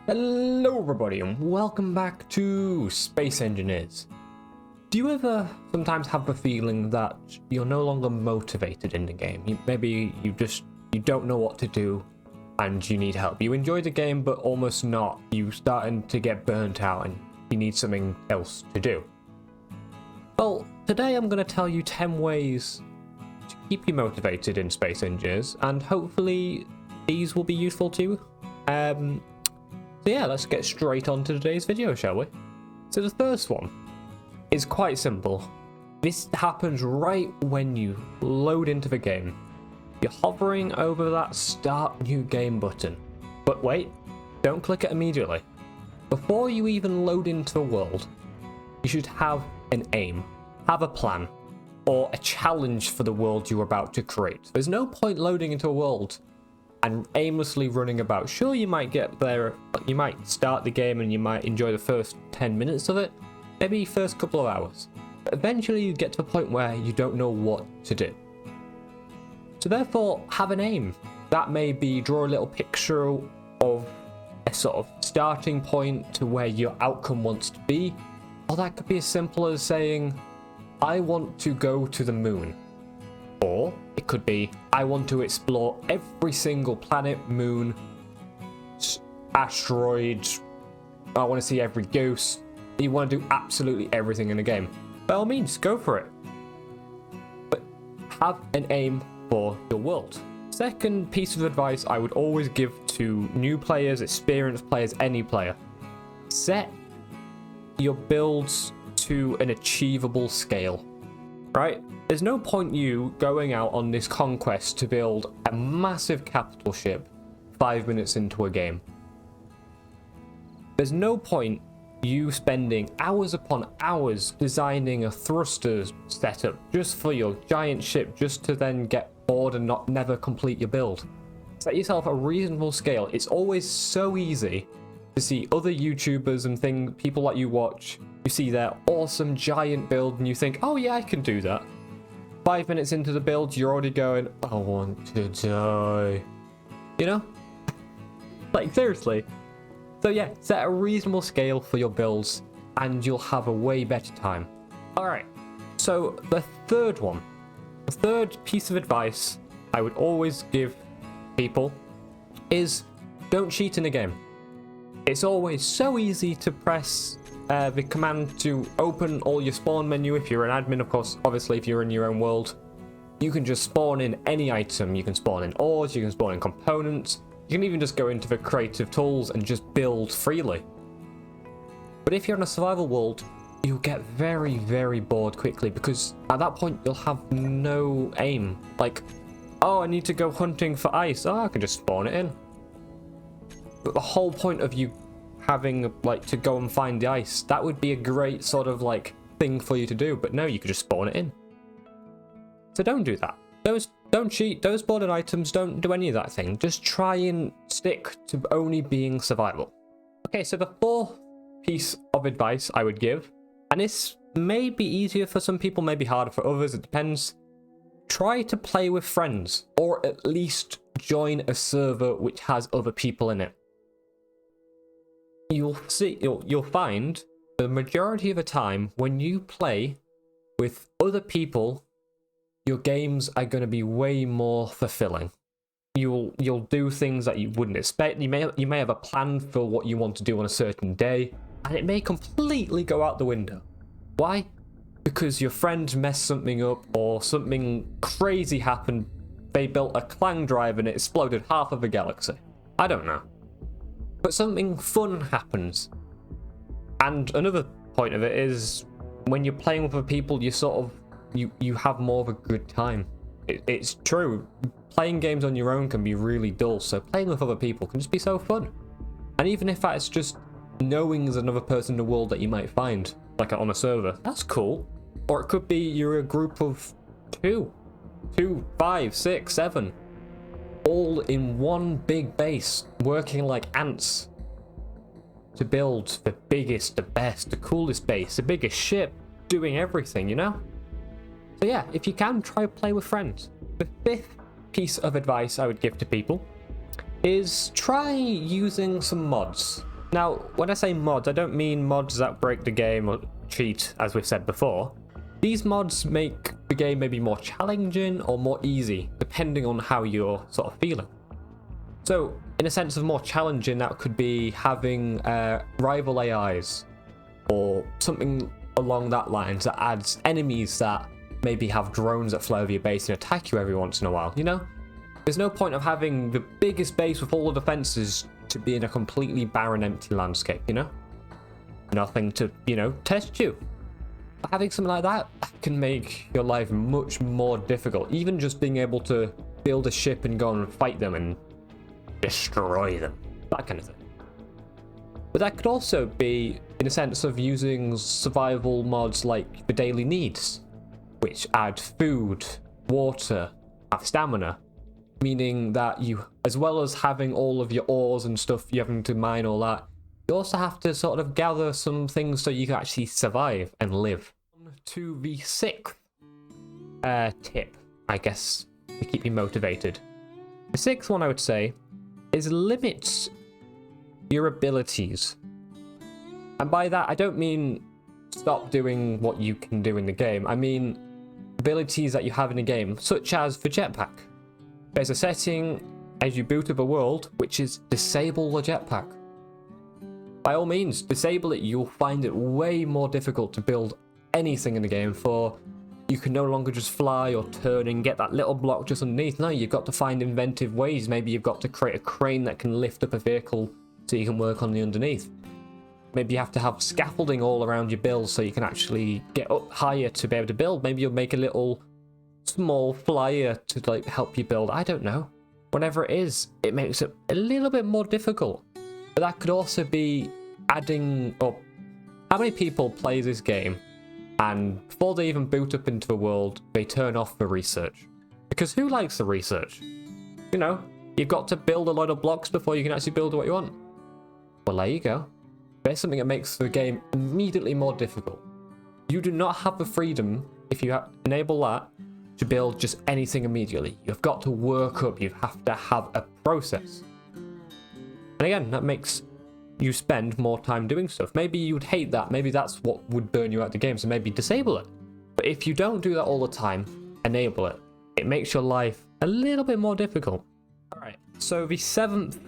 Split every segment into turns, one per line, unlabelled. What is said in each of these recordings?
Hello everybody and welcome back to Space Engineers. Do you ever sometimes have the feeling that you're no longer motivated in the game? Maybe you don't know what to do and you need help. You enjoy the game but almost not. You're starting to get burnt out and you need something else to do. Well, today I'm going to tell you 10 ways to keep you motivated in Space Engineers, and hopefully these will be useful to you. So yeah, let's get straight on to today's video, shall we? So the first one is quite simple. This happens right when you load into the game. You're hovering over that Start New Game button. But wait, don't click it immediately. Before you even load into the world, you should have an aim, have a plan, or a challenge for the world you're about to create. There's no point loading into a world and aimlessly running about. Sure, you might get there, you might start the game and you might enjoy the first 10 minutes of it, maybe first couple of hours. But eventually you get to a point where you don't know what to do. So therefore, have an aim. That may be draw a little picture of a sort of starting point to where your outcome wants to be, or that could be as simple as saying, I want to go to the moon. Or it could be, I want to explore every single planet, moon, asteroid. I want to see every ghost. You want to do absolutely everything in the game. By all means, go for it. But have an aim for your world. Second piece of advice I would always give to new players, experienced players, any player. Set your builds to an achievable scale. Right? There's no point you going out on this conquest to build a massive capital ship 5 minutes into a game. There's no point you spending hours upon hours designing a thruster setup just for your giant ship, just to then get bored and never complete your build. Set yourself a reasonable scale. It's always so easy to see other YouTubers and people that you watch. You see their awesome giant build and you think, oh yeah, I can do that. 5 minutes into the build, you're already going, I want to die. You know? Like, seriously. So yeah, set a reasonable scale for your builds and you'll have a way better time. Alright, so the third piece of advice I would always give people is don't cheat in a game. It's always so easy to press the command to open all your spawn menu if you're an admin, of course. Obviously, if you're in your own world, you can just spawn in any item. You can spawn in ores, you can spawn in components, you can even just go into the creative tools and just build freely. But if you're in a survival world, you'll get very, very bored quickly, because at that point you'll have no aim. Like, oh, I need to go hunting for ice. Oh, I can just spawn it in. But the whole point of you having like to go and find the ice, that would be a great sort of like thing for you to do, but no, you could just spawn it in. So don't do that. Don't cheat, don't spawn in items, don't do any of that thing. Just try and stick to only being survival. Okay, so the fourth piece of advice I would give, and this may be easier for some people, maybe harder for others, it depends. Try to play with friends, or at least join a server which has other people in it. You'll find the majority of the time when you play with other people, your games are going to be way more fulfilling. You'll do things that you wouldn't expect. You may have a plan for what you want to do on a certain day, and it may completely go out the window. Why? Because your friend messed something up, or something crazy happened. They built a clang drive and it exploded half of the galaxy. I don't know. But something fun happens. And another point of it is, when you're playing with other people, you sort of, you have more of a good time. It's true. Playing games on your own can be really dull, so playing with other people can just be so fun. And even if that's just knowing there's another person in the world that you might find, like on a server, that's cool. Or it could be you're a group of 2, 5, 6, 7. All in one big base, working like ants to build the biggest, the best, the coolest base, the biggest ship, doing everything, you know? So yeah, if you can, try play with friends. The fifth piece of advice I would give to people is try using some mods. Now, when I say mods, I don't mean mods that break the game or cheat, as we've said before. These mods make the game maybe more challenging or more easy, depending on how you're sort of feeling. So, in a sense of more challenging, that could be having rival AIs, or something along that lines that adds enemies that maybe have drones that fly over your base and attack you every once in a while, you know? There's no point of having the biggest base with all the defenses to be in a completely barren, empty landscape, you know? Nothing to, you know, test you. But having something like that can make your life much more difficult. Even just being able to build a ship and go and fight them and destroy them. That kind of thing. But that could also be in a sense of using survival mods like the daily needs, which add food, water, have stamina, meaning that you, as well as having all of your ores and stuff you're having to mine all that, you also have to sort of gather some things so you can actually survive and live. To the sixth tip, I guess, to keep you motivated. The sixth one I would say is limit your abilities. And by that, I don't mean stop doing what you can do in the game. I mean abilities that you have in the game, such as the jetpack. There's a setting as you boot up a world, which is disable the jetpack. By all means, disable it. You'll find it way more difficult to build anything in the game, for you can no longer just fly or turn and get that little block just underneath. No, you've got to find inventive ways. Maybe you've got to create a crane that can lift up a vehicle so you can work on the underneath. Maybe you have to have scaffolding all around your build so you can actually get up higher to be able to build. Maybe you'll make a little small flyer to like help you build. I don't know. Whatever it is, it makes it a little bit more difficult. But that could also be adding up. How many people play this game and before they even boot up into the world, they turn off the research? Because who likes the research? You know, you've got to build a lot of blocks before you can actually build what you want. Well, there you go. There's something that makes the game immediately more difficult. You do not have the freedom, if you enable that, to build just anything immediately. You've got to work up. You have to have a process. And again, that makes you spend more time doing stuff. Maybe you would hate that. Maybe that's what would burn you out of the game. So maybe disable it. But if you don't do that all the time, enable it. It makes your life a little bit more difficult. All right. So the seventh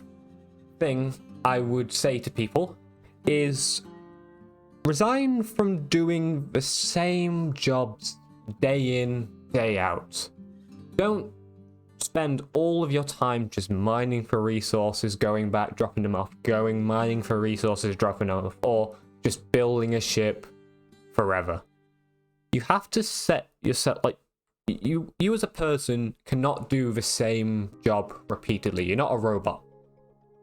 thing I would say to people is resign from doing the same jobs day in, day out. Don't spend all of your time just mining for resources, going back, dropping them off, mining for resources, dropping them off, or just building a ship forever. You have to set yourself, like, you as a person cannot do the same job repeatedly. You're not a robot.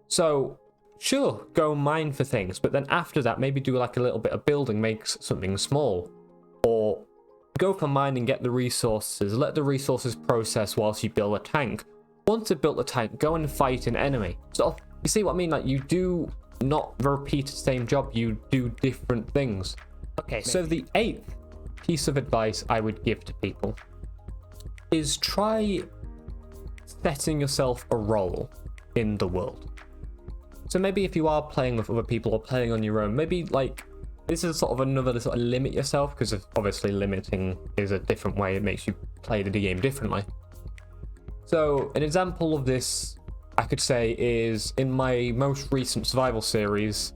So sure, go mine for things, but then after that, maybe do like a little bit of building, make something small. Or go for mining, get the resources, let the resources process whilst you build a tank. Once you've built the tank, go and fight an enemy. So, you see what I mean? Like, you do not repeat the same job, you do different things. Okay, so the eighth piece of advice I would give to people is try setting yourself a role in the world. So maybe if you are playing with other people or playing on your own, maybe like this is sort of another to sort of limit yourself, because obviously limiting is a different way. It makes you play the game differently. So an example of this I could say is in my most recent survival series,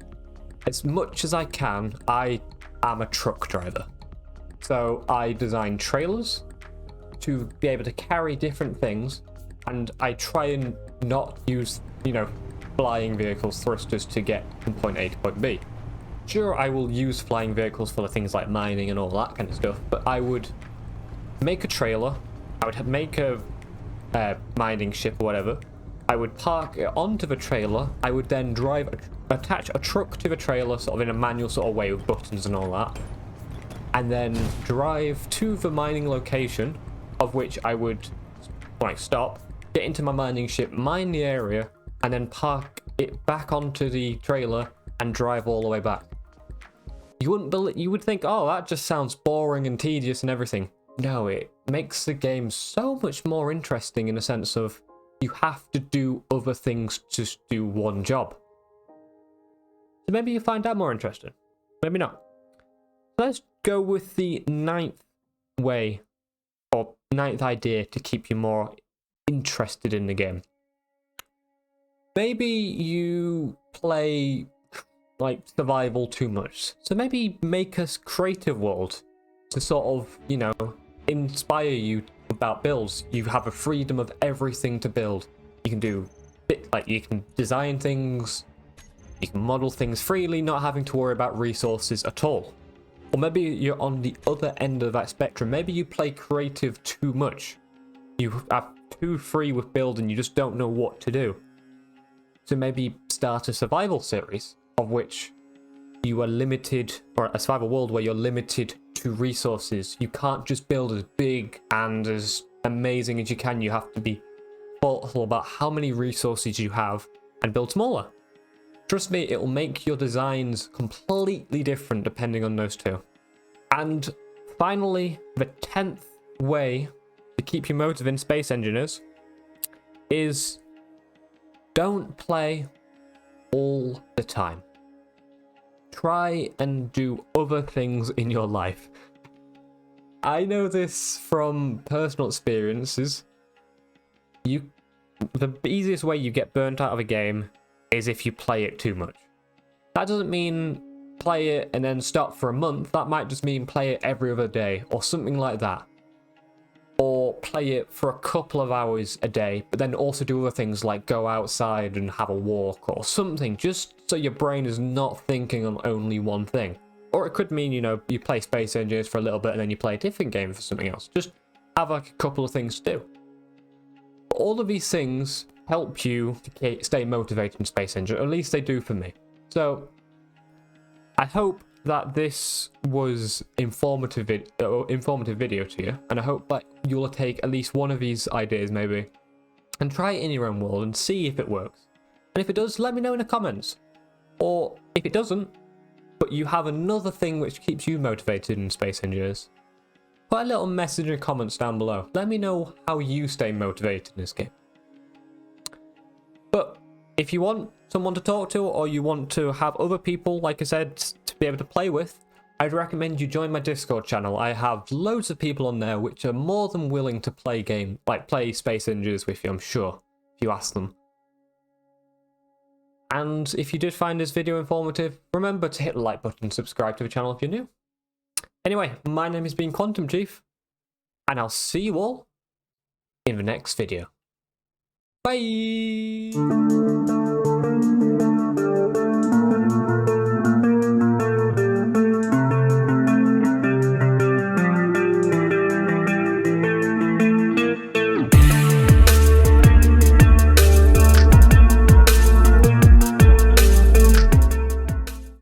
as much as I can, I am a truck driver. So I design trailers to be able to carry different things, and I try and not use, you know, flying vehicles, thrusters to get from point A to point B. Sure, I will use flying vehicles for the things like mining and all that kind of stuff, but I would make a trailer, I would make a mining ship or whatever, I would park it onto the trailer, I would then attach a truck to the trailer sort of in a manual sort of way with buttons and all that, and then drive to the mining location, of which I would like stop, get into my mining ship, mine the area, and then park it back onto the trailer and drive all the way back. You would think, oh, that just sounds boring and tedious and everything. No, it makes the game so much more interesting in a sense of you have to do other things to do one job. So maybe you find that more interesting. Maybe not. Let's go with the 9th way, or 9th idea to keep you more interested in the game. Maybe you play like survival too much. So maybe make a creative world to sort of, you know, inspire you about builds. You have a freedom of everything to build. You can do you can design things, you can model things freely, not having to worry about resources at all. Or maybe you're on the other end of that spectrum. Maybe you play creative too much. You are too free with build and you just don't know what to do. So maybe start a survival series of which you are limited, or a survival world where you're limited to resources. You can't just build as big and as amazing as you can. You have to be thoughtful about how many resources you have and build smaller. Trust me, it will make your designs completely different depending on those two. And finally, the 10th way to keep you motivated, Space Engineers, is don't play all the time. Try and do other things in your life. I know this from personal experiences. The easiest way you get burnt out of a game is if you play it too much. That doesn't mean play it and then stop for a month. That might just mean play it every other day or something like that. Or play it for a couple of hours a day, but then also do other things like go outside and have a walk or something, just so your brain is not thinking on only one thing. Or it could mean, you know, you play Space Engineers for a little bit and then you play a different game for something else. Just have like a couple of things to do. All of these things help you to stay motivated in Space Engineer, or at least they do for me. So I hope that this was informative video to you, and I hope that you'll take at least one of these ideas maybe and try it in your own world and see if it works. And if it does, let me know in the comments. Or if it doesn't, but you have another thing which keeps you motivated in Space Engineers, put a little message in the comments down below. Let me know how you stay motivated in this game. But if you want someone to talk to, or you want to have other people, like I said, to be able to play with, I'd recommend you join my Discord channel. I have loads of people on there which are more than willing to play Space Engineers with you, I'm sure, if you ask them. And if you did find this video informative, remember to hit the like button and subscribe to the channel if you're new. Anyway, my name has been Quantum Chief, and I'll see you all in the next video. Bye!